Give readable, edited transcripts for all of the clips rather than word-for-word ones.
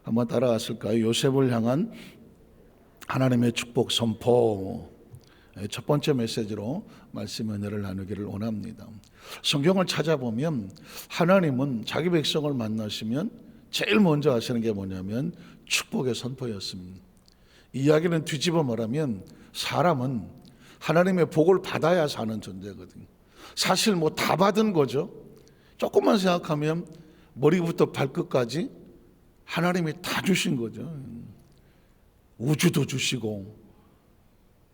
한번 따라하실까요? 요셉을 향한 하나님의 축복 선포. 첫 번째 메시지로 말씀 은혜를 나누기를 원합니다. 성경을 찾아보면 하나님은 자기 백성을 만나시면 제일 먼저 하시는 게 뭐냐면 축복의 선포였습니다. 이야기는 뒤집어 말하면 사람은 하나님의 복을 받아야 사는 존재거든요. 사실 뭐 다 받은 거죠. 조금만 생각하면 머리부터 발끝까지 하나님이 다 주신 거죠. 우주도 주시고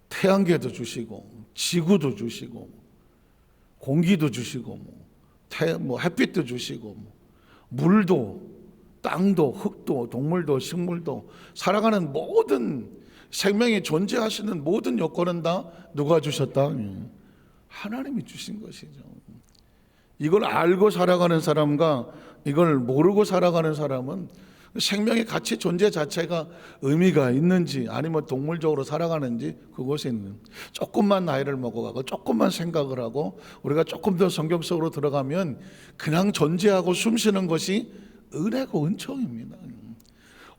태양계도 주시고 지구도 주시고 공기도 주시고 햇빛도 주시고 물도 땅도 흙도 동물도 식물도 살아가는 모든 생명이 존재하시는 모든 여건은 다 누가 주셨다? 하나님이 주신 것이죠. 이걸 알고 살아가는 사람과 이걸 모르고 살아가는 사람은 생명의 가치 존재 자체가 의미가 있는지 아니면 동물적으로 살아가는지 그것에 있는 조금만 나이를 먹어가고 조금만 생각을 하고 우리가 조금 더 성경 속으로 들어가면 그냥 존재하고 숨쉬는 것이 은혜고 은총입니다.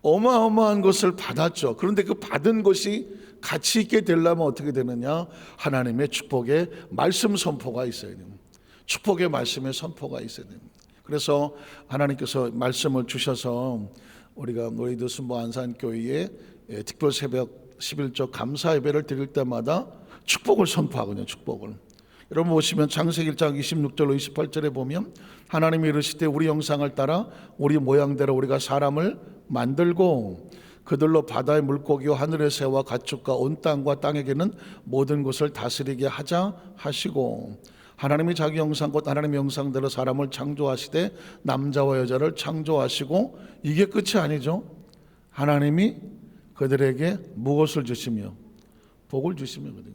어마어마한 것을 받았죠. 그런데 그 받은 것이 가치 있게 되려면 어떻게 되느냐? 하나님의 축복의 말씀 선포가 있어야 됩니다. 축복의 말씀의 선포가 있어야 됩니다. 그래서 하나님께서 말씀을 주셔서 우리가 노이드 순보 안산교회에 특별 새벽 11조 감사 예배를 드릴 때마다 축복을 선포하거든요. 축복을. 여러분 보시면 창세기 1장 26절로 28절에 보면 하나님이 이르시되 우리 형상을 따라 우리 모양대로 우리가 사람을 만들고 그들로 바다의 물고기와 하늘의 새와 가축과 온 땅과 땅에게는 모든 것을 다스리게 하자 하시고 하나님이 자기 형상 곧 하나님의 형상대로 사람을 창조하시되 남자와 여자를 창조하시고 이게 끝이 아니죠. 하나님이 그들에게 무엇을 주시며 복을 주시며거든요.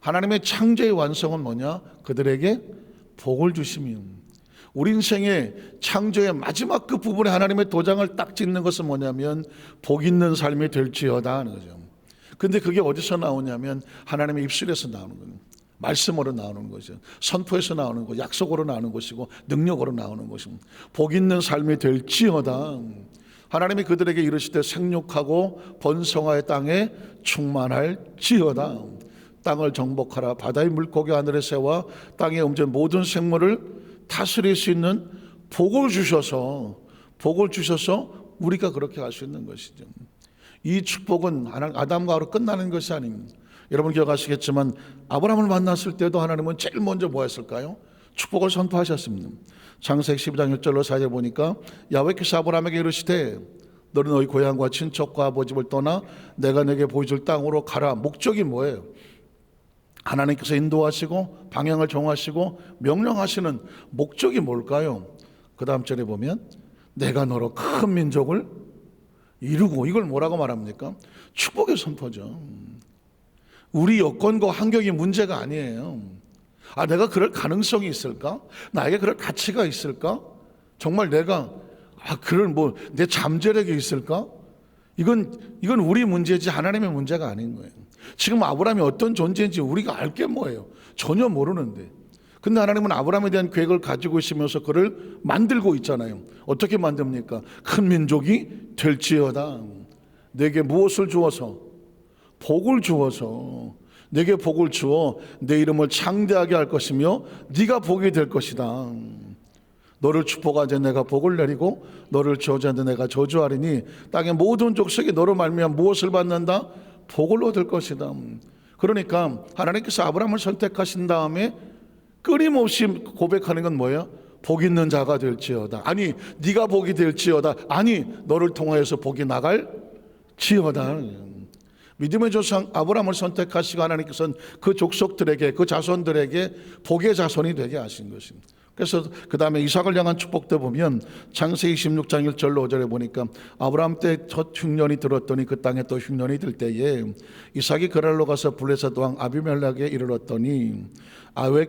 하나님의 창조의 완성은 뭐냐? 그들에게 복을 주시며 우리 인생의 창조의 마지막 그 부분에 하나님의 도장을 딱 찍는 것은 뭐냐면 복 있는 삶이 될지어다 하는 거죠. 근데 그게 어디서 나오냐면 하나님의 입술에서 나오는 거예요. 말씀으로 나오는 거죠. 선포에서 나오는 거, 약속으로 나오는 것이고 능력으로 나오는 것입니다. 복 있는 삶이 될지어다. 하나님이 그들에게 이르시되 생육하고 번성하여 땅에 충만할지어다. 땅을 정복하라. 바다의 물고기 하늘의 새와 땅에 움직이는 모든 생물을 다스릴 수 있는 복을 주셔서 우리가 그렇게 할 수 있는 것이죠. 이 축복은 아담과 하루 끝나는 것이 아닙니다. 여러분 기억하시겠지만 아브라함을 만났을 때도 하나님은 제일 먼저 뭐 했을까요? 축복을 선포하셨습니다. 창세기 12장 1절로 4절 보니까 야훼께서 아브라함에게 이르시되 너는 너희 고향과 친척과 아버집을 떠나 내가 내게 보여줄 땅으로 가라. 목적이 뭐예요? 하나님께서 인도하시고 방향을 정하시고 명령하시는 목적이 뭘까요? 그 다음 절에 보면 내가 너로 큰 민족을 이루고 이걸 뭐라고 말합니까? 축복의 선포죠. 우리 여건과 환경이 문제가 아니에요. 내가 그럴 가능성이 있을까? 나에게 그럴 가치가 있을까? 정말 내가 그럴 내 잠재력이 있을까? 이건 우리 문제지 하나님의 문제가 아닌 거예요. 지금 아브라함이 어떤 존재인지 우리가 알 게 뭐예요? 전혀 모르는데. 근데 하나님은 아브라함에 대한 계획을 가지고 있으면서 그를 만들고 있잖아요. 어떻게 만듭니까? 큰 민족이 될지어다. 내게 무엇을 주어서? 복을 주어서 내게 복을 주어 내 이름을 창대하게 할 것이며 네가 복이 될 것이다. 너를 축복하자 내가 복을 내리고 너를 저주하자 내가 저주하리니 땅의 모든 족속이 너로 말미암아 무엇을 받는다? 복을 얻을 것이다. 그러니까 하나님께서 아브라함을 선택하신 다음에 끊임없이 고백하는 건 뭐예요? 복 있는 자가 될지어다. 아니 네가 복이 될지어다. 아니 너를 통하여서 복이 나갈지어다. 믿음의 조상 아브라함을 선택하시고 하나님께서는 그 족속들에게 그 자손들에게 복의 자손이 되게 하신 것입니다. 그래서 그 다음에 이삭을 향한 축복도 보면 창세기 26장 1절로 5절에 보니까 아브라함 때 첫 흉년이 들었더니 그 땅에 또 흉년이 들 때에 이삭이 그랄로 가서 블레셋 왕 아비멜렉에 이르렀더니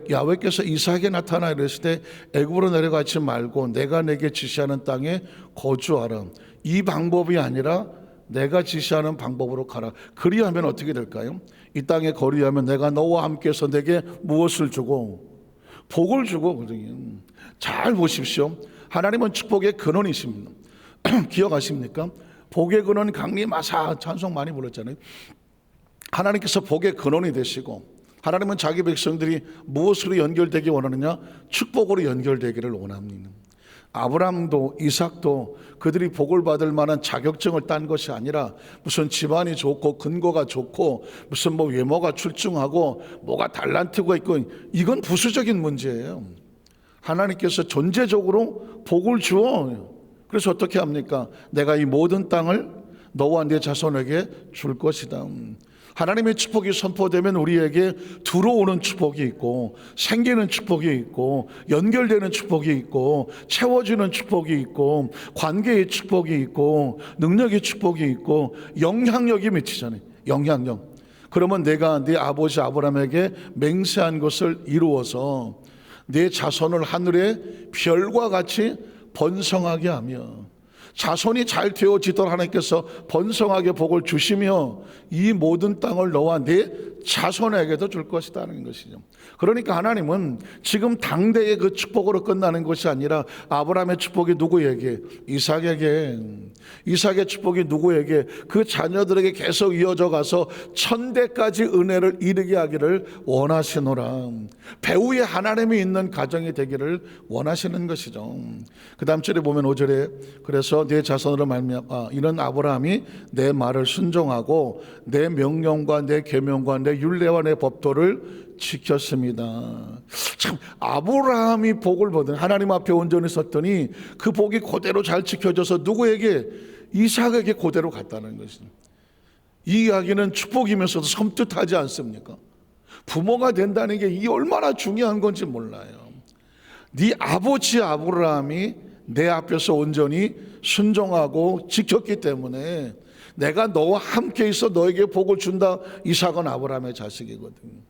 야훼께서 이삭에게 나타나 이르시되 애굽으로 내려가지 말고 내가 내게 지시하는 땅에 거주하라. 이 방법이 아니라 내가 지시하는 방법으로 가라. 그리하면 어떻게 될까요? 이 땅에 거리하면 내가 너와 함께해서 내게 무엇을 주고 복을 주고. 잘 보십시오. 하나님은 축복의 근원이십니다. 기억하십니까? 복의 근원 강림하사 찬송 많이 불렀잖아요. 하나님께서 복의 근원이 되시고, 하나님은 자기 백성들이 무엇으로 연결되기 원하느냐? 축복으로 연결되기를 원합니다. 아브라함도 이삭도 그들이 복을 받을 만한 자격증을 딴 것이 아니라 무슨 집안이 좋고 근거가 좋고 무슨 뭐 외모가 출중하고 뭐가 달란트가 있고, 이건 부수적인 문제예요. 하나님께서 존재적으로 복을 주어. 그래서 어떻게 합니까? 내가 이 모든 땅을 너와 네 자손에게 줄 것이다. 하나님의 축복이 선포되면 우리에게 들어오는 축복이 있고, 생기는 축복이 있고, 연결되는 축복이 있고, 채워지는 축복이 있고, 관계의 축복이 있고, 능력의 축복이 있고, 영향력이 미치잖아요. 영향력. 그러면 내가 네 아버지 아브라함에게 맹세한 것을 이루어서 네 자손을 하늘의 별과 같이 번성하게 하며, 자손이 잘 되어지도록 하나님께서 번성하게 복을 주시며 이 모든 땅을 너와 네 자손에게도 줄 것이라는 것이죠. 그러니까 하나님은 지금 당대의 그 축복으로 끝나는 것이 아니라 아브라함의 축복이 누구에게? 이삭에게. 이삭의 축복이 누구에게? 그 자녀들에게 계속 이어져 가서 천대까지 은혜를 이르게 하기를 원하시노라. 배후에 하나님이 있는 가정이 되기를 원하시는 것이죠. 그 다음 절에 보면 5절에 그래서 내 자손으로 말미암아 이런 아브라함이 내 말을 순종하고 내 명령과 내 계명과 내 율례와 내 법도를 지켰습니다. 참, 아브라함이 복을 받은, 하나님 앞에 온전히 섰더니 그 복이 그대로 잘 지켜져서 누구에게? 이삭에게 그대로 갔다는 것입니다. 이 이야기는 축복이면서도 섬뜩하지 않습니까? 부모가 된다는 게 이 얼마나 중요한 건지 몰라요. 네 아버지 아브라함이 내 앞에서 온전히 순종하고 지켰기 때문에 내가 너와 함께 있어 너에게 복을 준다. 이삭은 아브라함의 자식이거든요.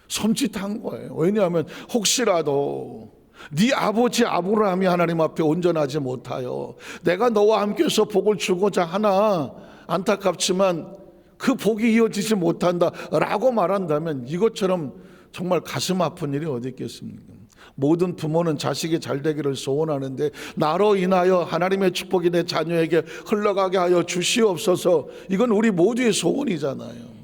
섬찟한 거예요. 왜냐하면 혹시라도 네 아버지 아브라함이 하나님 앞에 온전하지 못하여 내가 너와 함께 해서 복을 주고자 하나 안타깝지만 그 복이 이어지지 못한다 라고 말한다면 이것처럼 정말 가슴 아픈 일이 어디 있겠습니까? 모든 부모는 자식이 잘 되기를 소원하는데 나로 인하여 하나님의 축복이 내 자녀에게 흘러가게 하여 주시옵소서. 이건 우리 모두의 소원이잖아요.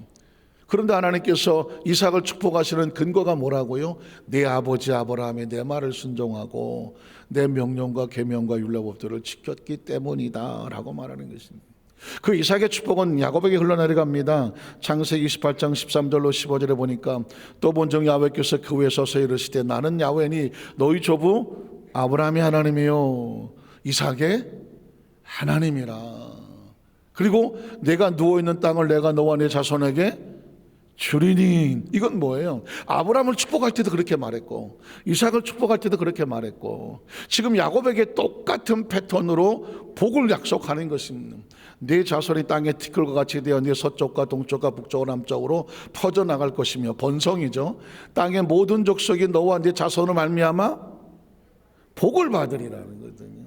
그런데 하나님께서 이삭을 축복하시는 근거가 뭐라고요? 내 아버지 아브라함이 내 말을 순종하고 내 명령과 계명과 율례법들을 지켰기 때문이다 라고 말하는 것입니다. 그 이삭의 축복은 야곱에게 흘러내려갑니다. 창세기 28장 13절로 15절에 보니까 또 본적 야훼께서 그 위에 서서 이르시되 나는 야훼니 너희 조부 아브라함이 하나님이요 이삭의 하나님이라. 그리고 내가 누워있는 땅을 내가 너와 네 자손에게 주리니. 이건 뭐예요? 아브라함을 축복할 때도 그렇게 말했고 이삭을 축복할 때도 그렇게 말했고 지금 야곱에게 똑같은 패턴으로 복을 약속하는 것입니다. 네 자손이 땅의 티끌과 같이 되어 네 서쪽과 동쪽과 북쪽과 남쪽으로 퍼져나갈 것이며 번성이죠. 땅의 모든 족속이 너와 네 자손을 말미암아 복을 받으리라는 거거든요.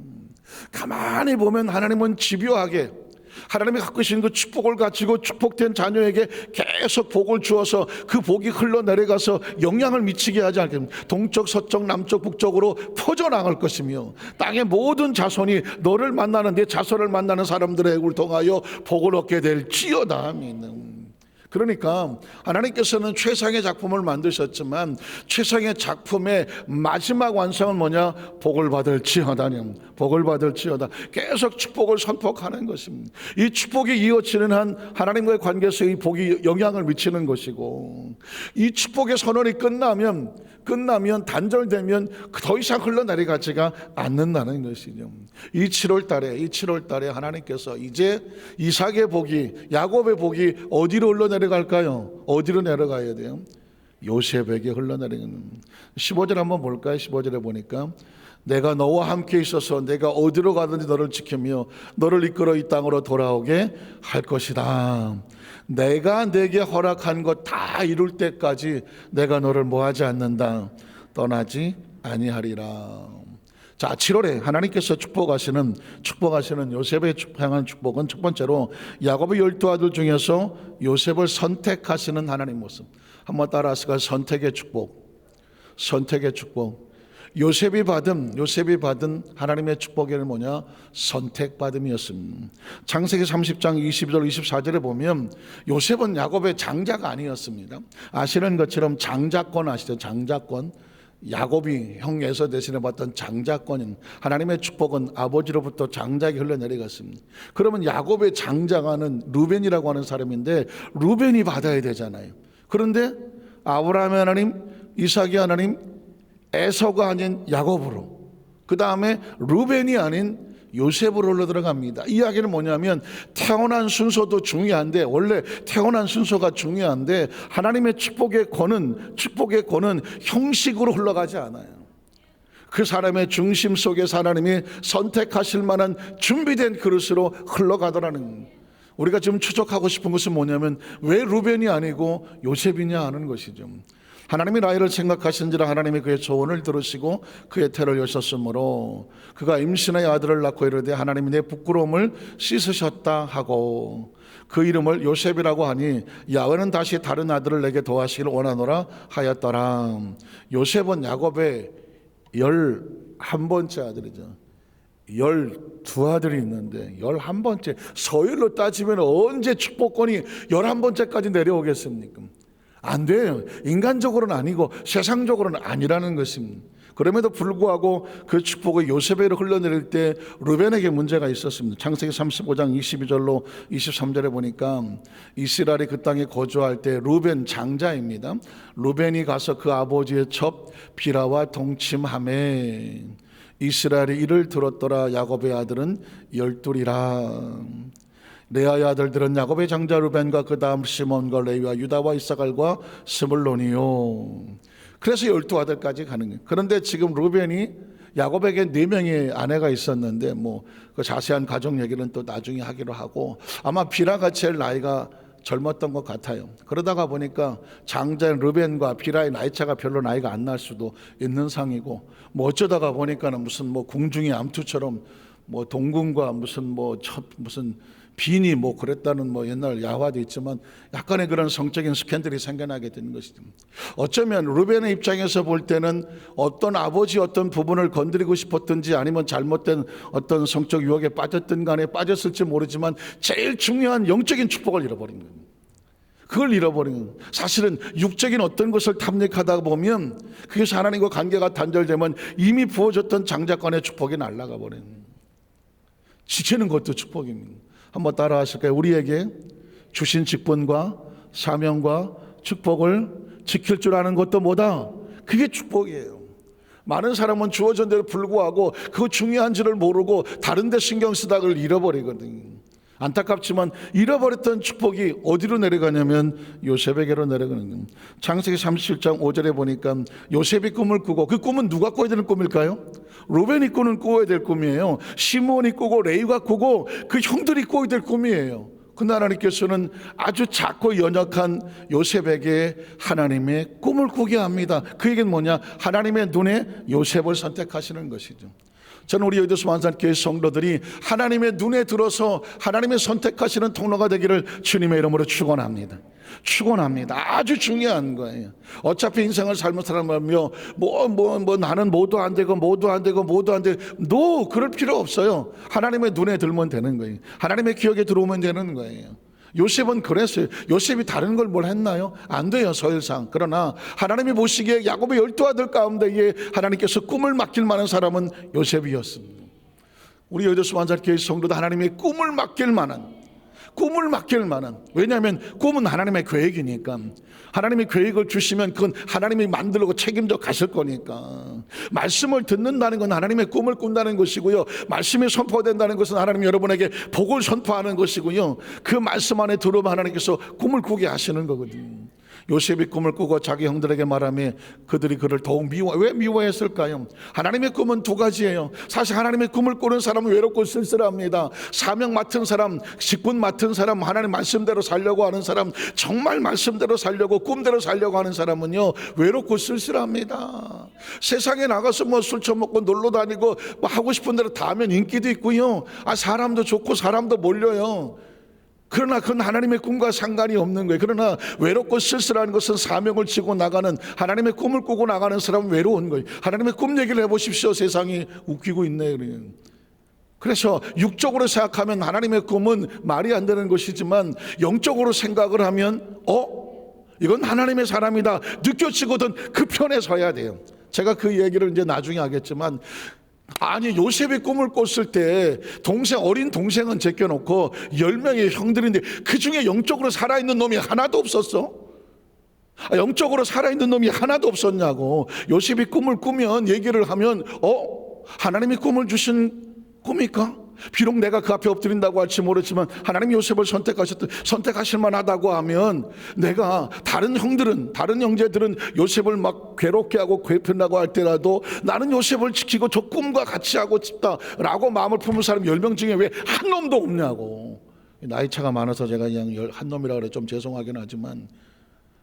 가만히 보면 하나님은 집요하게 하나님이 갖고 계신 그 축복을 가지고 축복된 자녀에게 계속 복을 주어서 그 복이 흘러내려가서 영향을 미치게 하지 않겠습니까? 동쪽 서쪽 남쪽 북쪽으로 퍼져나갈 것이며 땅의 모든 자손이 너를 만나는 내 자손을 만나는 사람들의 애를 통하여 복을 얻게 될지어다. 아멘. 그러니까 하나님께서는 최상의 작품을 만드셨지만 최상의 작품의 마지막 완성은 뭐냐? 복을 받을지어다. 복을 받을지어다. 계속 축복을 선포하는 것입니다. 이 축복이 이어지는 한 하나님과의 관계에서 이 복이 영향을 미치는 것이고 이 축복의 선언이 끝나면 단절되면 더 이상 흘러내려가지가 않는다는 것이죠. 이 7월 달에 하나님께서 이제 이삭의 복이 야곱의 복이 어디로 흘러내려갈까요? 어디로 내려가야 돼요? 요셉에게 흘러내리는 15절 한번 볼까요? 15절에 보니까 내가 너와 함께 있어서 내가 어디로 가든지 너를 지키며 너를 이끌어 이 땅으로 돌아오게 할 것이다. 내가 내게 허락한 것 다 이룰 때까지 내가 너를 뭐하지 않는다. 떠나지 아니하리라. 자, 7월에 하나님께서 축복하시는 요셉의 향한 축복은 첫 번째로 야곱의 12아들 중에서 요셉을 선택하시는 하나님 모습. 한번 따라하시까 선택의 축복. 요셉이 받은 하나님의 축복에는 뭐냐? 선택받음이었습니다. 창세기 30장 22절 24절에 보면 요셉은 야곱의 장자가 아니었습니다. 아시는 것처럼 장자권 아시죠? 장자권. 야곱이 형 에서 대신에 받던 장자권인 하나님의 축복은 아버지로부터 장자에게 흘러내려갔습니다. 그러면 야곱의 장자가는 루벤이라고 하는 사람인데 루벤이 받아야 되잖아요. 그런데 아브라함의 하나님, 이삭의 하나님, 에서가 아닌 야곱으로, 그 다음에 루벤이 아닌 요셉으로 흘러들어갑니다. 이 이야기는 뭐냐면 태어난 순서도 중요한데, 원래 태어난 순서가 중요한데 하나님의 축복의 권은 형식으로 흘러가지 않아요. 그 사람의 중심 속에서 하나님이 선택하실 만한 준비된 그릇으로 흘러가더라는, 우리가 지금 추적하고 싶은 것은 뭐냐면 왜 루벤이 아니고 요셉이냐 하는 것이죠. 하나님이 나이를 생각하신지라 하나님이 그의 소원을 들으시고 그의 태를 여셨으므로 그가 임신의 아들을 낳고 이르되 하나님이 내 부끄러움을 씻으셨다 하고 그 이름을 요셉이라고 하니 야훼는 다시 다른 아들을 내게 더하시기를 원하노라 하였더라. 요셉은 야곱의 11번째 아들이죠. 12아들이 있는데 11번째, 서열로 따지면 언제 축복권이 11번째까지 내려오겠습니까? 안 돼요. 인간적으로는 아니고 세상적으로는 아니라는 것입니다. 그럼에도 불구하고 그 축복이 요셉에로 흘러내릴 때 루벤에게 문제가 있었습니다. 창세기 35장 22절로 23절에 보니까 이스라엘이 그 땅에 거주할 때 루벤 장자입니다. 루벤이 가서 그 아버지의 첩 비라와 동침하매 이스라엘이 이를 들었더라. 야곱의 아들은 12이라. 레아의 아들들은 야곱의 장자 루벤과 그 다음 시몬과 레위와 유다와 이사갈과 스물론이요. 그래서 12아들까지 가는 거예요. 그런데 지금 루벤이 야곱에게 4명의 아내가 있었는데 그 자세한 가족 얘기는 또 나중에 하기로 하고, 아마 비라가 제일 나이가 젊었던 것 같아요. 그러다가 보니까 장자인 루벤과 비라의 나이차가 별로 나이가 안 날 수도 있는 상이고, 어쩌다가 보니까는 무슨 궁중의 암투처럼 동궁과 무슨 빈이 그랬다는 옛날 야화도 있지만 약간의 그런 성적인 스캔들이 생겨나게 되는 것이죠. 어쩌면 루벤의 입장에서 볼 때는 어떤 아버지 어떤 부분을 건드리고 싶었든지 아니면 잘못된 어떤 성적 유혹에 빠졌든 간에 빠졌을지 모르지만 제일 중요한 영적인 축복을 잃어버린 거예요. 그걸 잃어버린, 사실은 육적인 어떤 것을 탐닉하다 보면 그것이 하나님과 관계가 단절되면 이미 부어졌던 장자권의 축복이 날아가 버리는, 지키는 것도 축복입니다. 한번 따라 하실까요? 우리에게 주신 직분과 사명과 축복을 지킬 줄 아는 것도 뭐다? 그게 축복이에요. 많은 사람은 주어진 대로 불구하고 그 중요한지를 모르고 다른 데 신경 쓰다 그걸 잃어버리거든요. 안타깝지만 잃어버렸던 축복이 어디로 내려가냐면 요셉에게로 내려가는. 창세기 37장 5절에 보니까 요셉이 꿈을 꾸고, 그 꿈은 누가 꿔야 되는 꿈일까요? 루벤이 꿔야 될 꿈이에요. 시몬이 꾸고 레위가 꾸고 그 형들이 꿔야 될 꿈이에요. 근데 하나님께서는 아주 작고 연약한 요셉에게 하나님의 꿈을 꾸게 합니다. 그 얘기는 뭐냐? 하나님의 눈에 요셉을 선택하시는 것이죠. 저는 우리 여의도 수완산교회 성도들이 하나님의 눈에 들어서 하나님의 선택하시는 통로가 되기를 주님의 이름으로 축원합니다. 아주 중요한 거예요. 어차피 인생을 삶은 사람이며 나는 뭐도 안 되고 그럴 필요 없어요. 하나님의 눈에 들면 되는 거예요. 하나님의 기억에 들어오면 되는 거예요. 요셉은 그랬어요. 요셉이 다른 걸 뭘 했나요? 안 돼요, 서열상. 그러나 하나님이 보시기에 야곱의 12아들 가운데에 하나님께서 꿈을 맡길 만한 사람은 요셉이었습니다. 우리 여의도 수완산교회 성도도 하나님의 꿈을 맡길 만한, 왜냐하면 꿈은 하나님의 계획이니까, 하나님의 계획을 주시면 그건 하나님이 만들고 책임져 가실 거니까. 말씀을 듣는다는 건 하나님의 꿈을 꾼다는 것이고요, 말씀이 선포된다는 것은 하나님이 여러분에게 복을 선포하는 것이고요, 그 말씀 안에 들어오면 하나님께서 꿈을 꾸게 하시는 거거든요. 요셉이 꿈을 꾸고 자기 형들에게 말하며 그들이 그를 더욱 왜 미워했을까요? 하나님의 꿈은 두 가지예요. 사실 하나님의 꿈을 꾸는 사람은 외롭고 쓸쓸합니다. 사명 맡은 사람, 직분 맡은 사람, 하나님 말씀대로 살려고 하는 사람, 정말 말씀대로 살려고 꿈대로 살려고 하는 사람은요 외롭고 쓸쓸합니다. 세상에 나가서 술 처먹고 놀러 다니고 하고 싶은 대로 다 하면 인기도 있고요, 사람도 좋고 사람도 몰려요. 그러나 그건 하나님의 꿈과 상관이 없는 거예요. 그러나 외롭고 쓸쓸한 것은 사명을 지고 나가는, 하나님의 꿈을 꾸고 나가는 사람은 외로운 거예요. 하나님의 꿈 얘기를 해보십시오. 세상이 웃기고 있네. 그래서 육적으로 생각하면 하나님의 꿈은 말이 안 되는 것이지만, 영적으로 생각을 하면 이건 하나님의 사람이다 느껴지거든. 그 편에 서야 돼요. 제가 그 얘기를 이제 나중에 하겠지만, 아니 요셉이 꿈을 꿨을 때 어린 동생은 제껴놓고 10명의 형들인데 그 중에 영적으로 살아있는 놈이 하나도 없었어? 영적으로 살아있는 놈이 하나도 없었냐고. 요셉이 꿈을 꾸면, 얘기를 하면 하나님이 꿈을 주신 꿈일까? 비록 내가 그 앞에 엎드린다고 할지 모르지만 하나님이 요셉을 선택하실 만하다고 하면, 내가 다른 형제들은 요셉을 막 괴롭게 하고 괴롭힌다고 할 때라도 나는 요셉을 지키고 저 꿈과 같이 하고 싶다라고 마음을 품은 사람 10명 중에 왜 한 놈도 없냐고. 나이 차가 많아서 제가 그냥 한 놈이라 그래 좀 죄송하긴 하지만,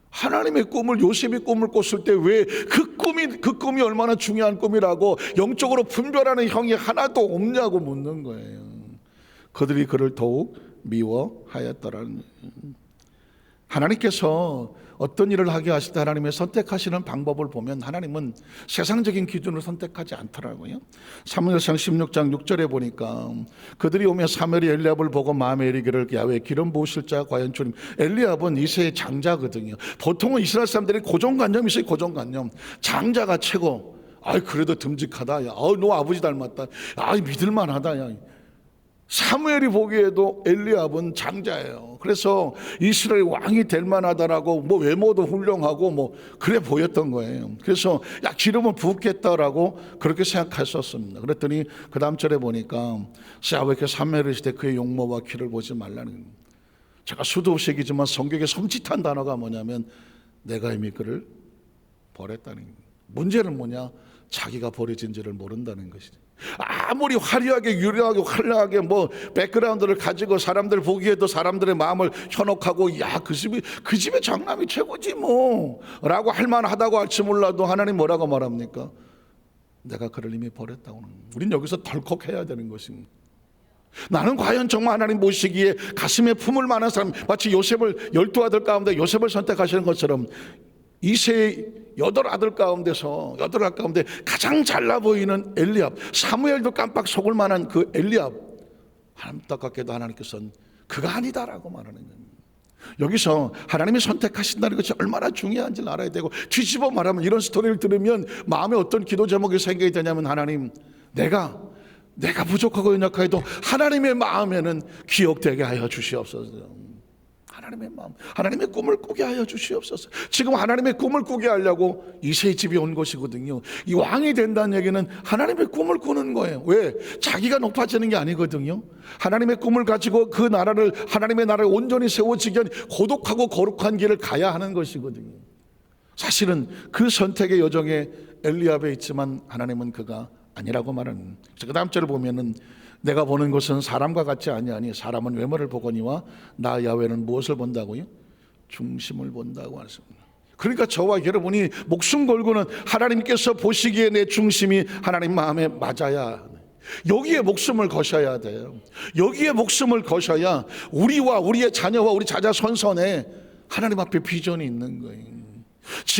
하나님의 꿈을, 요셉이 꿈을 꿨을 때 왜 그 꿈이 얼마나 중요한 꿈이라고 영적으로 분별하는 형이 하나도 없냐고 묻는 거예요. 그들이 그를 더욱 미워하였더라는. 하나님께서 어떤 일을 하게 하실 때 하나님의 선택하시는 방법을 보면 하나님은 세상적인 기준으로 선택하지 않더라고요. 사무엘상 16장 6절에 보니까 그들이 오며 사무엘이 엘리압을 보고 마음에 이르기를, 야외 기름 부으실 자 과연 주님. 엘리압은 이세의 장자거든요. 보통은 이스라엘 사람들이 고정관념이 있어요. 고정관념. 장자가 최고. 그래도 듬직하다. 너 아버지 닮았다. 믿을만하다. 사무엘이 보기에도 엘리압은 장자예요. 그래서 이스라엘 왕이 될 만하다라고, 외모도 훌륭하고 그래 보였던 거예요. 그래서 기름을 부었겠다라고 그렇게 생각했었습니다. 그랬더니 그 다음 절에 보니까 야훼께서 사무엘을 시되 그의 용모와 키를 보지 말라는 거예요. 제가 수도 없이 얘기지만 성경에 섬찟한 단어가 뭐냐면, 내가 이미 그를 버렸다는 거예요. 문제는 뭐냐? 자기가 버려진지를 모른다는 것이죠. 아무리 화려하게 유려하게 환려하게 백그라운드를 가지고 사람들 보기에도 사람들의 마음을 현혹하고, 그 집의 장남이 최고지 라고 할 만하다고 할지 몰라도 하나님 뭐라고 말합니까? 내가 그를 이미 버렸다고 하는 거예요. 우린 여기서 덜컥해야 되는 것입니다. 나는 과연 정말 하나님 보시기에 가슴에 품을 만한 사람, 마치 요셉을 12아들 가운데 요셉을 선택하시는 것처럼 이세의 8아들 가운데 가장 잘나 보이는 엘리압, 사무엘도 깜빡 속을 만한 그 엘리압, 안타깝게도 하나님께서는 그가 아니다라고 말하는 겁니다. 여기서 하나님이 선택하신다는 것이 얼마나 중요한지를 알아야 되고, 뒤집어 말하면 이런 스토리를 들으면 마음에 어떤 기도 제목이 생기게 되냐면, 하나님, 내가 부족하고 연약하여도 하나님의 마음에는 기억되게 하여 주시옵소서. 하나님의 마음, 하나님의 꿈을 꾸게 하여 주시옵소서. 지금 하나님의 꿈을 꾸게 하려고 이세의 집이 온 것이거든요. 이 왕이 된다는 얘기는 하나님의 꿈을 꾸는 거예요. 왜? 자기가 높아지는 게 아니거든요. 하나님의 꿈을 가지고 그 나라를, 하나님의 나라를 온전히 세워지기 위한 고독하고 거룩한 길을 가야 하는 것이거든요. 사실은 그 선택의 여정에 엘리압에 있지만 하나님은 그가 아니라고 말하는. 그 다음 절을 보면은, 내가 보는 것은 사람과 같지 아니하니 사람은 외모를 보거니와 나 야훼는 무엇을 본다고요? 중심을 본다고 하십니다. 그러니까 저와 여러분이 목숨 걸고는 하나님께서 보시기에 내 중심이 하나님 마음에 맞아야, 여기에 목숨을 거셔야 돼요. 여기에 목숨을 거셔야 우리와 우리의 자녀와 우리 자자손손에 하나님 앞에 비전이 있는 거예요.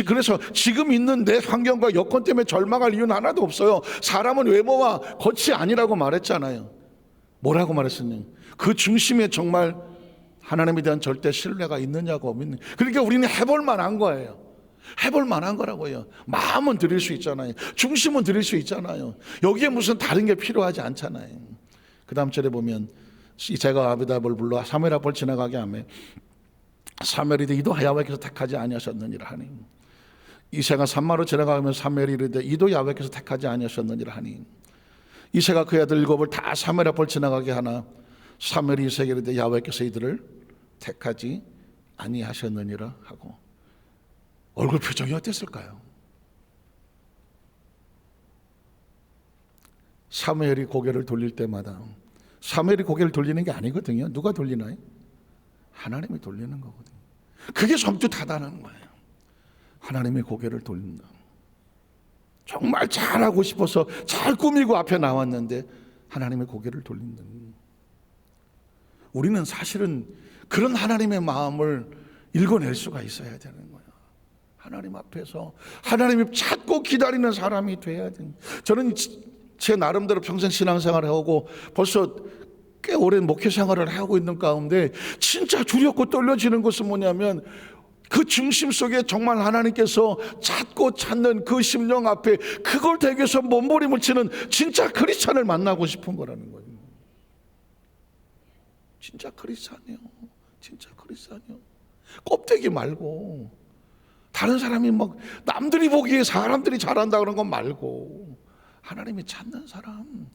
그래서 지금 있는 내 환경과 여건 때문에 절망할 이유는 하나도 없어요. 사람은 외모와 겉이 아니라고 말했잖아요. 뭐라고 말했었냐? 그 중심에 정말 하나님에 대한 절대 신뢰가 있느냐고 믿는. 그러니까 우리는 해볼 만한 거예요. 해볼 만한 거라고요. 마음은 드릴 수 있잖아요. 중심은 드릴 수 있잖아요. 여기에 무슨 다른 게 필요하지 않잖아요. 그 다음 절에 보면, 이새가 아비답을 불러 사무엘 앞을 지나가게 하며 사무엘이 이르되 이도 야훼께서 택하지 아니하셨느니라 하니. 이새가 산마로 지나가면 사무엘이 이르되 이도 야훼께서 택하지 아니하셨느니라 하니. 이새가 그 아들 7을 다 사무엘 앞을 지나가게 하나 사무엘이 이새에게 이르되 야훼께서 이들을 택하지 아니하셨느니라 하고. 얼굴 표정이 어땠을까요? 사무엘이 고개를 돌릴 때마다, 사무엘이 고개를 돌리는 게 아니거든요. 누가 돌리나요? 하나님이 돌리는 거거든요. 그게 섬찟하다는 거예요. 하나님의 고개를 돌린다. 정말 잘하고 싶어서 잘 꾸미고 앞에 나왔는데 하나님의 고개를 돌린다. 우리는 사실은 그런 하나님의 마음을 읽어낼 수가 있어야 되는 거예요. 하나님 앞에서 하나님이 찾고 기다리는 사람이 돼야 돼요. 저는 제 나름대로 평생 신앙생활을 하고 벌써 꽤 오랜 목회 생활을 하고 있는 가운데 진짜 두렵고 떨려지는 것은 뭐냐면 그 중심 속에 정말 하나님께서 찾고 찾는 그 심령 앞에 그걸 대기 위해서 몸부림을 치는 진짜 크리스찬을 만나고 싶은 거라는 거예요. 진짜 크리스찬이요. 진짜 크리스찬이요. 껍데기 말고 다른 사람이 막 남들이 보기에 사람들이 잘한다 그런 건 말고 하나님이 찾는 사람.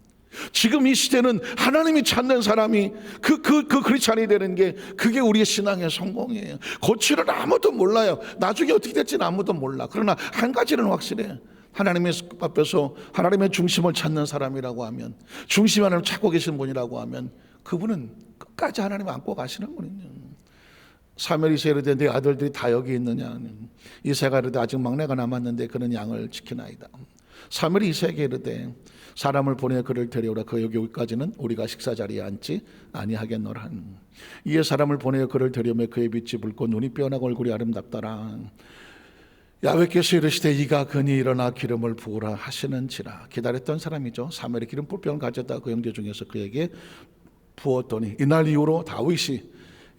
지금 이 시대는 하나님이 찾는 사람이 그 크리스찬이 되는 게 그게 우리의 신앙의 성공이에요. 고치를 아무도 몰라요. 나중에 어떻게 될지는 아무도 몰라. 그러나 한 가지는 확실해. 하나님의 앞에서 하나님의 중심을 찾는 사람이라고 하면, 중심 하나를 찾고 계신 분이라고 하면 그분은 끝까지 하나님 안고 가시는 분이에요. 사무엘이 이르되 내 아들들이 다 여기 있느냐. 이새가 이르되 아직 막내가 남았는데 그는 양을 지키나이다. 사무엘이 이새에게 이르되 사람을 보내 그를 데려오라. 그 여기 오기까지는 우리가 식사 자리에 앉지 아니하겠노라. 이에 사람을 보내 그를 데려오매 그의 빛이 붉고 눈이 빼어나고 얼굴이 아름답더라. 야훼께서 이르시되 이가 그니 일어나 기름을 부으라 하시는지라. 기다렸던 사람이죠. 사무엘이 기름 불병을 가져다 그 형제 중에서 그에게 부었더니 이날 이후로 다윗이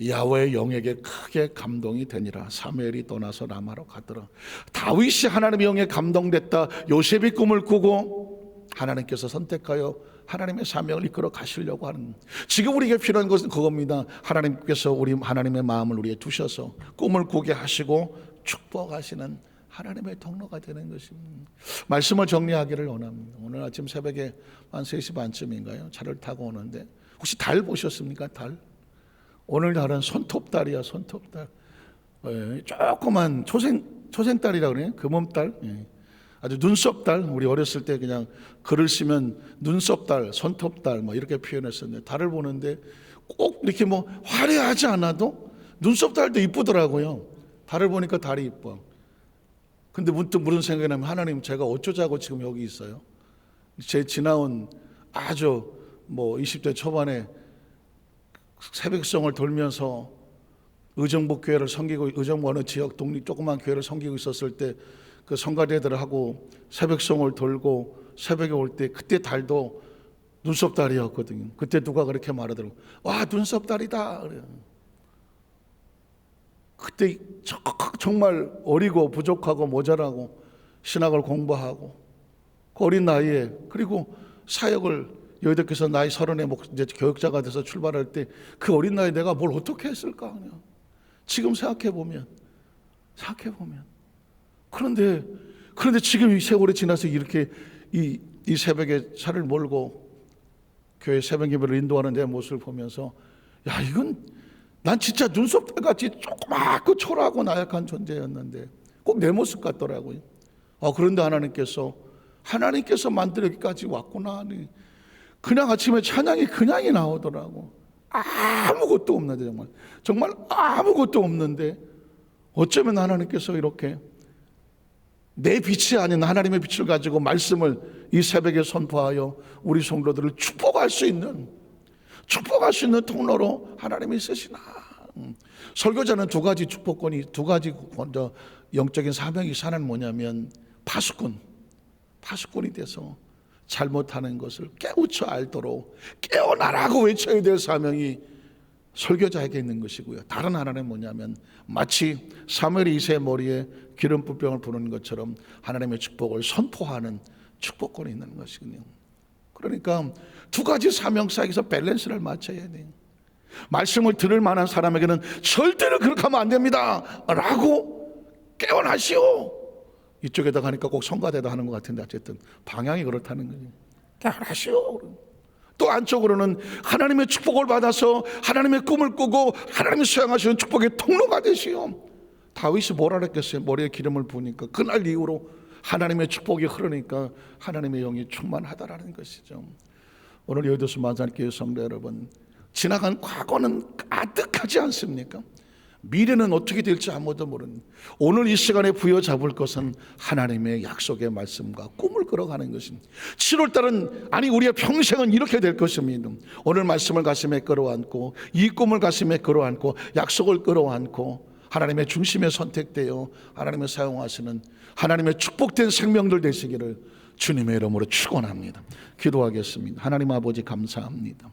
야훼의 영에게 크게 감동이 되니라. 사무엘이 떠나서 라마로 가더라. 다윗이 하나님의 영에 감동됐다. 요셉이 꿈을 꾸고 하나님께서 선택하여 하나님의 사명을 이끌어 가시려고 하는, 지금 우리에게 필요한 것은 그겁니다. 하나님께서 우리 하나님의 마음을 우리에 두셔서 꿈을 꾸게 하시고 축복하시는 하나님의 통로가 되는 것입니다. 말씀을 정리하기를 원합니다. 오늘 아침 새벽에 한 3시 반쯤인가요? 차를 타고 오는데 혹시 달 보셨습니까? 달? 오늘 달은 손톱달이야. 손톱달. 조그만 초생달이라고 그래요. 금음달. 아주 눈썹달. 우리 어렸을 때 그냥 글을 쓰면 눈썹달, 손톱달 뭐 이렇게 표현했었는데, 달을 보는데 꼭 이렇게 뭐 화려하지 않아도 눈썹달도 이쁘더라고요. 달을 보니까 달이 이뻐. 근데 문득 무슨 생각이 나면, 하나님 제가 어쩌자고 지금 여기 있어요? 제 지나온 아주 20대 초반에 새벽성을 돌면서 의정부 교회를 섬기고, 의정부 어느 지역 독립 조그만 교회를 섬기고 있었을 때 그 성가대들하고 새벽성을 돌고 새벽에 올 때 그때 달도 눈썹달이었거든요. 그때 누가 그렇게 말하더라고요. 와, 눈썹달이다. 그래요. 그때 정말 어리고 부족하고 모자라고 신학을 공부하고 그 어린 나이에, 그리고 사역을 여의도께서 나이 30에 이제 교역자가 돼서 출발할 때 그 어린 나이에 내가 뭘 어떻게 했을까? 그냥 지금 생각해 보면 그런데 지금 이 세월이 지나서 이렇게 이 새벽에 차를 몰고 교회 새벽 예배를 인도하는 내 모습을 보면서, 야, 이건 난 진짜 눈썹달같이 조그맣고 초라하고 나약한 존재였는데 꼭 내 모습 같더라고요. 그런데 하나님께서 만들어 여기까지 왔구나. 그냥 아침에 찬양이 그냥이 나오더라고. 아무것도 없는데, 정말 아무것도 없는데 어쩌면 하나님께서 이렇게 내 빛이 아닌 하나님의 빛을 가지고 말씀을 이 새벽에 선포하여 우리 성도들을 축복할 수 있는 통로로 하나님이 쓰시나. 설교자는 두 가지 축복권이, 두 가지 영적인 사명이 있어는 뭐냐면 파수꾼이 돼서 잘못하는 것을 깨우쳐 알도록 깨어나라고 외쳐야 될 사명이 설교자에게 있는 것이고요. 다른 하나는 뭐냐면 마치 사무엘이 이새의 머리에 기름 부병을 부는 것처럼 하나님의 축복을 선포하는 축복권이 있는 것이군요. 그러니까 두 가지 사명 사이에서 밸런스를 맞춰야 돼요. 말씀을 들을 만한 사람에게는 절대로 그렇게 하면 안 됩니다 라고 깨어나시오. 이쪽에다 가니까 꼭 성가대다 하는 것 같은데 어쨌든 방향이 그렇다는 거예요. 깨어나시오. 또 안쪽으로는 하나님의 축복을 받아서 하나님의 꿈을 꾸고 하나님이 수양하시는 축복의 통로가 되시오. 다윗이 뭐라 그랬겠어요? 머리에 기름을 부으니까 그날 이후로 하나님의 축복이 흐르니까 하나님의 영이 충만하다라는 것이죠. 오늘 여의도수 마산교회 성도 여러분, 지나간 과거는 가득하지 않습니까? 미래는 어떻게 될지 아무도 모르는, 오늘 이 시간에 부여잡을 것은 하나님의 약속의 말씀과 꿈을 끌어가는 것입니다. 7월달은, 아니 우리의 평생은 이렇게 될 것입니다. 오늘 말씀을 가슴에 끌어안고, 이 꿈을 가슴에 끌어안고, 약속을 끌어안고 하나님의 중심에 선택되어 하나님을 사용하시는 하나님의 축복된 생명들 되시기를 주님의 이름으로 축원합니다. 기도하겠습니다. 하나님 아버지 감사합니다.